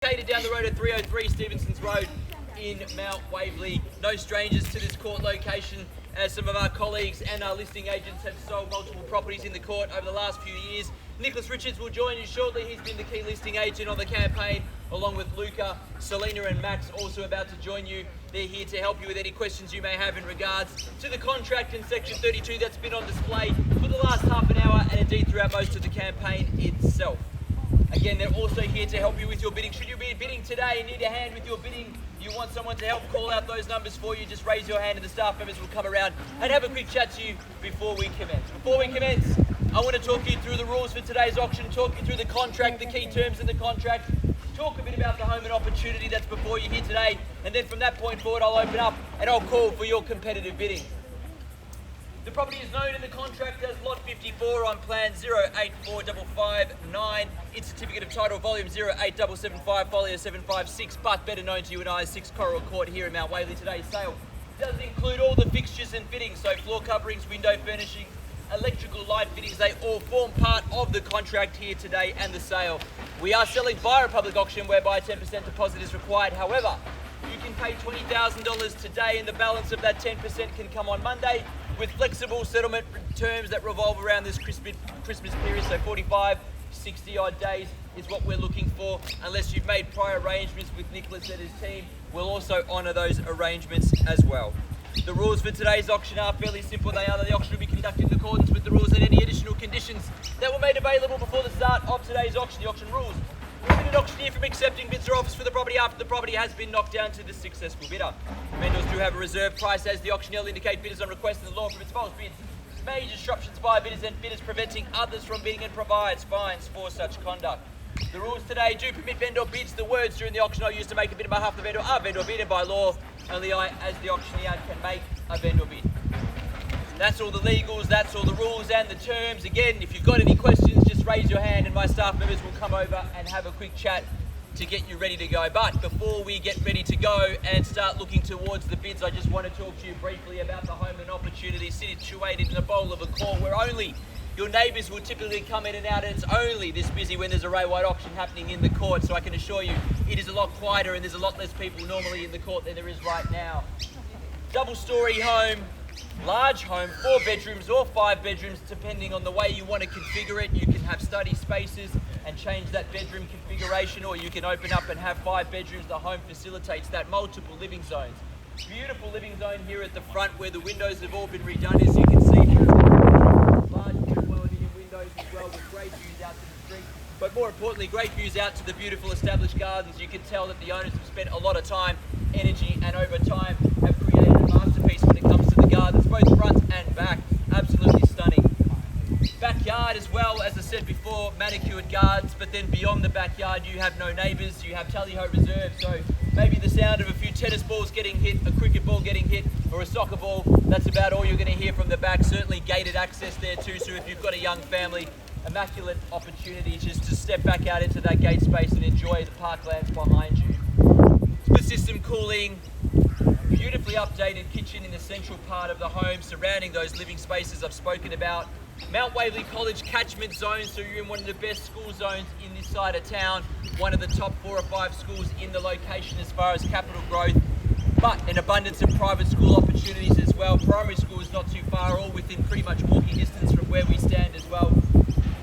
Located down the road at 303 Stevenson's Road in Mount Waverley. No strangers to this court location, as some of our colleagues and our listing agents have sold multiple properties in the court over the last few years. Nicholas Richards will join you shortly. He's been the key listing agent on the campaign, along with Luca, Selena and Max, also about to join you. They're here to help you with any questions you may have in regards to the contract in Section 32 that's been on display for the last half an hour and indeed throughout most of the campaign itself. Again, they're also here to help you with your bidding. Should you be bidding today and need a hand with your bidding, you want someone to help call out those numbers for you, just raise your hand and the staff members will come around and have a quick chat to you before we commence. Before we commence, I want to talk you through the rules for today's auction, talk you through the contract, the key terms in the contract, talk a bit about the home and opportunity that's before you here today, and then from that point forward I'll open up and I'll call for your competitive bidding. The property is known in the contract as Lot 54 on Plan 084559. Its certificate of title volume 08775 folio 756, but better known to you and I as 6 Coral Court here in Mount Waverley. Today's sale does include all the fixtures and fittings, so floor coverings, window furnishings, electrical light fittings. They all form part of the contract here today and the sale. We are selling via a public auction whereby a 10% deposit is required. However, you can pay $20,000 today and the balance of that 10% can come on Monday, with flexible settlement terms that revolve around this Christmas period, so 45, 60 odd days is what we're looking for. Unless you've made prior arrangements with Nicholas and his team, we'll also honour those arrangements as well. The rules for today's auction are fairly simple. They are that the auction will be conducted in accordance with the rules and any additional conditions that were made available before the start of today's auction. The auction rules prohibit an auctioneer from accepting bids or offers for the property after the property has been knocked down to the successful bidder. Vendors do have a reserve price, as the auctioneer will indicate bidders on request, and the law prohibits false bids, major disruptions by bidders and bidders preventing others from bidding, and provides fines for such conduct. The rules today do permit vendor bids. The words during the auction are used to make a bid on behalf of the vendor are vendor bid, and by law, only I, as the auctioneer, can make a vendor bid. That's all the legals, that's all the rules and the terms. Again, if you've got any questions, just raise your hand and my staff members will come over and have a quick chat to get you ready to go. But before we get ready to go and start looking towards the bids, I just want to talk to you briefly about the home and opportunity situated in a bowl of a court where only your neighbours will typically come in and out, and it's only this busy when there's a Ray-White auction happening in the court. So I can assure you it is a lot quieter and there's a lot less people normally in the court than there is right now. Double-storey home, large home, 4 bedrooms or 5 bedrooms, depending on the way you want to configure it. You can have study spaces and change that bedroom configuration, or you can open up and have 5 bedrooms. The home facilitates that, multiple living zones. Beautiful living zone here at the front where the windows have all been redone, as you can see. Large well-lit windows as well, with great views out to the street. But more importantly, great views out to the beautiful established gardens. You can tell that the owners have spent a lot of time, energy and over time have created a masterpiece when it comes to the gardens, both front and back. Absolutely stunning. Backyard as well, as I said before, manicured gardens, but then beyond the backyard you have no neighbours, you have tally-ho reserve, so maybe the sound of a few tennis balls getting hit, a cricket ball getting hit, or a soccer ball, that's about all you're going to hear from the back. Certainly gated access there too, so if you've got a young family, immaculate opportunity just to step back out into that gate space and enjoy the parklands behind you. Split system cooling, beautifully updated kitchen in the central part of the home, surrounding those living spaces I've spoken about. Mount Waverley College catchment zone, so you're in one of the best school zones in this side of town, one of the top 4 or 5 schools in the location as far as capital growth, but an abundance of private school opportunities as well. Primary school is not too far, all within pretty much walking distance from where we stand as well.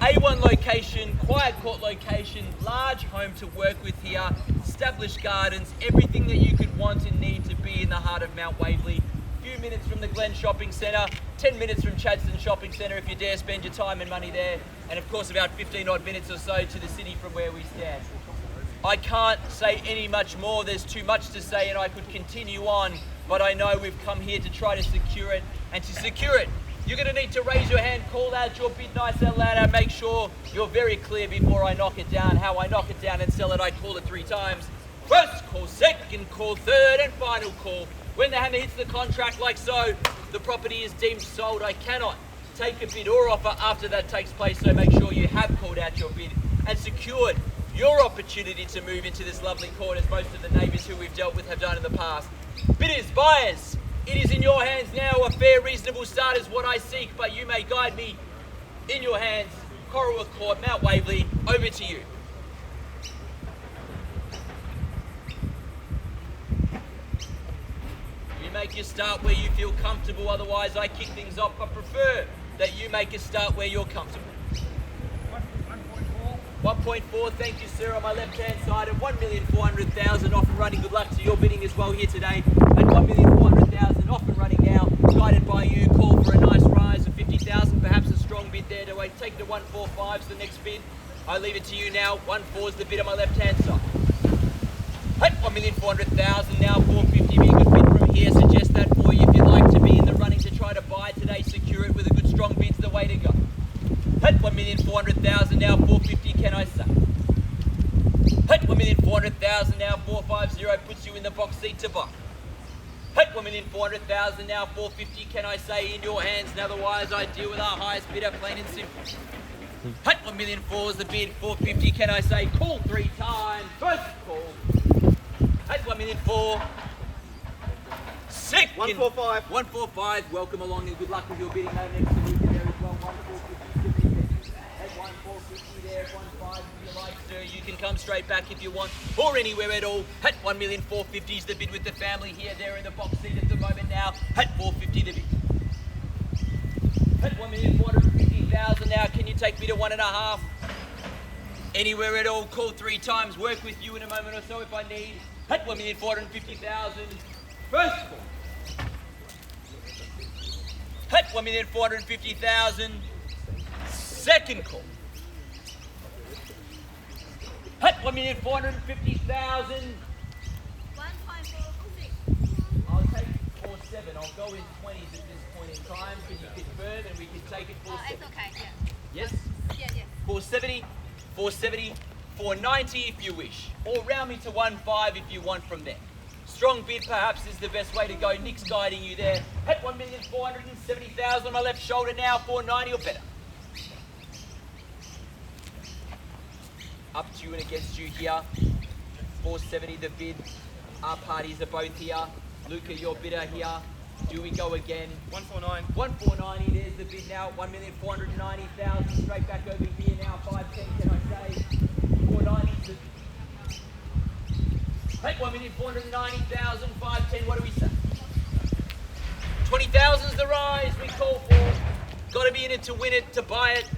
A1 location, quiet court location, large home to work with here, established gardens, everything that you could want and need to be in the heart of Mount Waverley. Few minutes from the Glen Shopping Centre, 10 minutes from Chadstone Shopping Centre if you dare spend your time and money there, and of course about 15 odd minutes or so to the city from where we stand. I can't say any much more, there's too much to say and I could continue on, but I know we've come here to try to secure it, and to secure it you're going to need to raise your hand, call out your bid nice and loud, and make sure you're very clear before I knock it down. How I knock it down and sell it, I call it 3 times. First call, second call, third and final call. When the hammer hits the contract like so, the property is deemed sold. I cannot take a bid or offer after that takes place, so make sure you have called out your bid and secured your opportunity to move into this lovely court, as most of the neighbours who we've dealt with have done in the past. Bidders, buyers, it is in your hands now. A fair, reasonable start is what I seek, but you may guide me. In your hands, Coral Court, Mount Waverley, over to you. make your start where you feel comfortable. Otherwise, I kick things off. I prefer that you make a start where you're comfortable. 1.4, thank you, sir, on my left-hand side at 1,400,000 off and running. Good luck to your bidding as well here today at 1,400,000 off and running now. Guided by you, call for a nice rise of 50,000, perhaps a strong bid there to take the 145's the next bid. I leave it to you now. 1.4 is the bid on my left-hand side. At 1,400,000 now, 450 be a good bid from here. Suggest that for you if you'd like to be in the running to try to buy today. Secure it with a good strong bid's the way to go. At 1,400,000 now, 450 can I say. At 1,400,000 now, 450 puts you in the box seat to buy. At 1,400,000 now, 450 can I say in your hands, and otherwise I deal with our highest bidder, plain and simple. At 1,400,000 is the bid, 450 can I say, call 3 times, first call. At 1,400,000, second. 145. 145, welcome along and good luck with your bidding. No next to me there as well, 1,450 at 1,450 there, 1,500 if you like, sir. You can come straight back if you want, or anywhere at all. At 1,450,000 is the bid with the family here, there in the box seat at the moment now. At 450 the bid. At 1,450,000 now, can you take me to 1.5? Anywhere at all, call 3 times, work with you in a moment or so if I need. At 1,450,000, first call. At 1,450,000, second call. At 1,450,000, 1.446. I'll take 4.7. I'll go in 20s at this point in time. Can you confirm and we can take it 4.7? Oh, it's okay, yeah. Yes? Yeah, yeah. 470, 470, 490 if you wish, or round me to 1.5 if you want from there. Strong bid perhaps is the best way to go. Nick's guiding you there. At 1,470,000 on my left shoulder now, 490 or better. Up to you and against you here. 470 the bid. Our parties are both here. Luca, your bidder here. Do we go again? 149. 1,490, there's the bid now, 1,490,000, straight back over here now, 510 can I say, 490, hey, 1,490,000, 510, what do we say? 20,000's the rise we call for, got to be in it to win it, to buy it,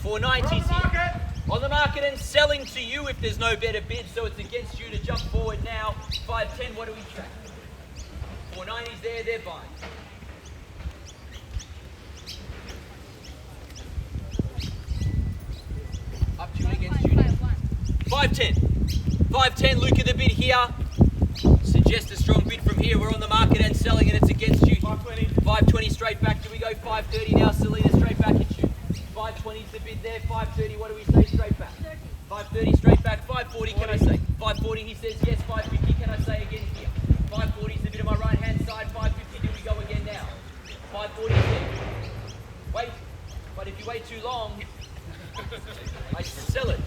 490's here. On the market and selling to you if there's no better bid, so it's against you to jump forward now, 510, what do we say? 490's there, they're buying. Up to you and against you. 510. 510, Luca the bid here. Suggest a strong bid from here. We're on the market and selling and it's against you. 520. 520 straight back. Do we go 530 now? Selena straight back at you. 520's the bid there. 530, what do we say? Straight back. 530 straight back. 540 can I say? 540 he says yes. 550 can I say again here? 540 is the bit of my right hand side, 550 do we go again now? 540 there. Wait, but if you wait too long, I sell it.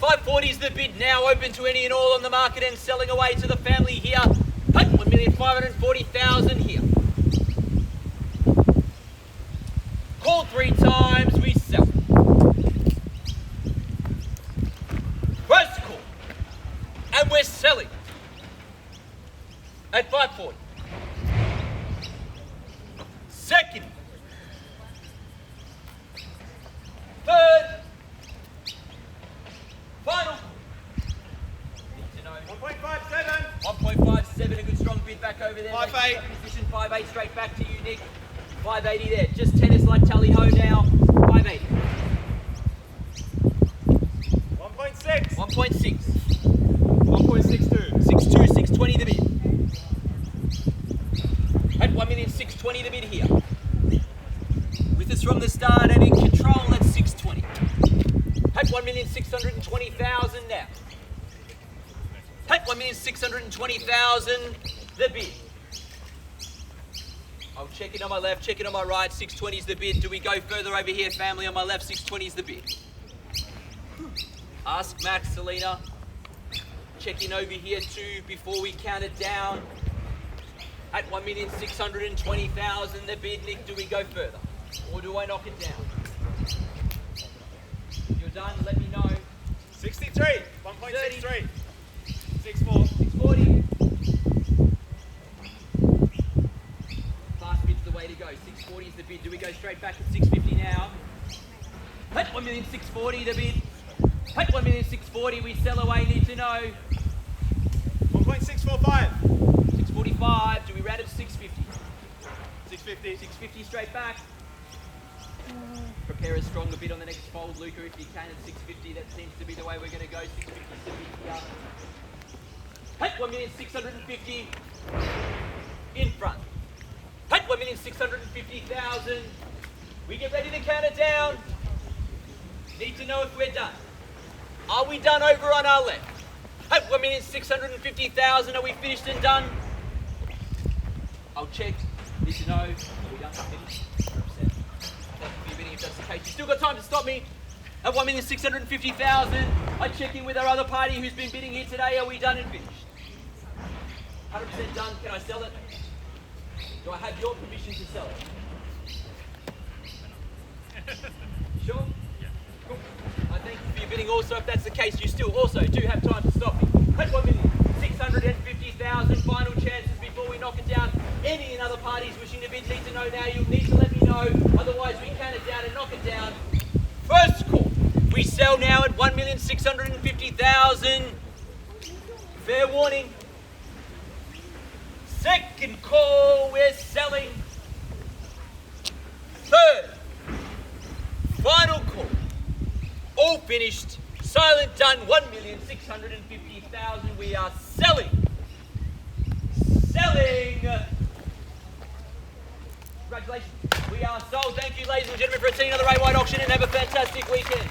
540 is the bid now, open to any and all on the market and selling away to the family here. 1,540,000 here. Call 3 times, we sell. First call, and we're selling. At 540. Second. Third. Final. Need to know. 1.57. 1.57, a good strong bid back over there. 5.8. Position 5.8 straight back to you, Nick. 580 there. Just tennis like tally ho now. 580. 1.6. 1.6. 1.62. 62, 620 the bid. At 1,620,000 the bid here. With us from the start and in control at 620. At 1,620,000 now. At 1,620,000 the bid. I'll check it on my left, check it on my right. 620 is the bid. Do we go further over here, family? On my left, 620 is the bid. Ask Max, Selena. Checking over here too before we count it down. At 1,620,000 the bid, Nick, do we go further? Or do I knock it down? If you're done, let me know. 63. 1.63. 64. 640. the bid? Do we go straight back at 650 now? At 1,640,000 the bid. At 1,640,000 we sell away, need to know. 1.645. 645, do we round it to 650? 650. 650 straight back. Prepare a stronger bid on the next fold, Luca, if you can at 650. That seems to be the way we're going to go. 650 to bid here. At 1,650,000 in front. At 1,650,000. We get ready to count it down. Need to know if we're done. Are we done over on our left? At 1,650,000, are we finished and done? I'll check. Need to know. Are we done? Finished? 100%. Thank you for your bidding if that's the case. You still got time to stop me. At 1,650,000, I check in with our other party who's been bidding here today. Are we done and finished? 100% done. Can I sell it? Do I have your permission to sell it? Sure? Cool. I thank you for your bidding also. If that's the case, you still also do have time to stop me. At 1,650,000, final chances before we knock it down. Any and other parties wishing to bid need to know now. You'll need to let me know. Otherwise, we count it down and knock it down. First call. We sell now at 1,650,000. Fair warning. Second call, we're selling. Third. Final call. All finished. Silent done. 1,650,000. We are selling. Selling. Congratulations. We are sold. Thank you, ladies and gentlemen, for attending another Ray White auction and have a fantastic weekend.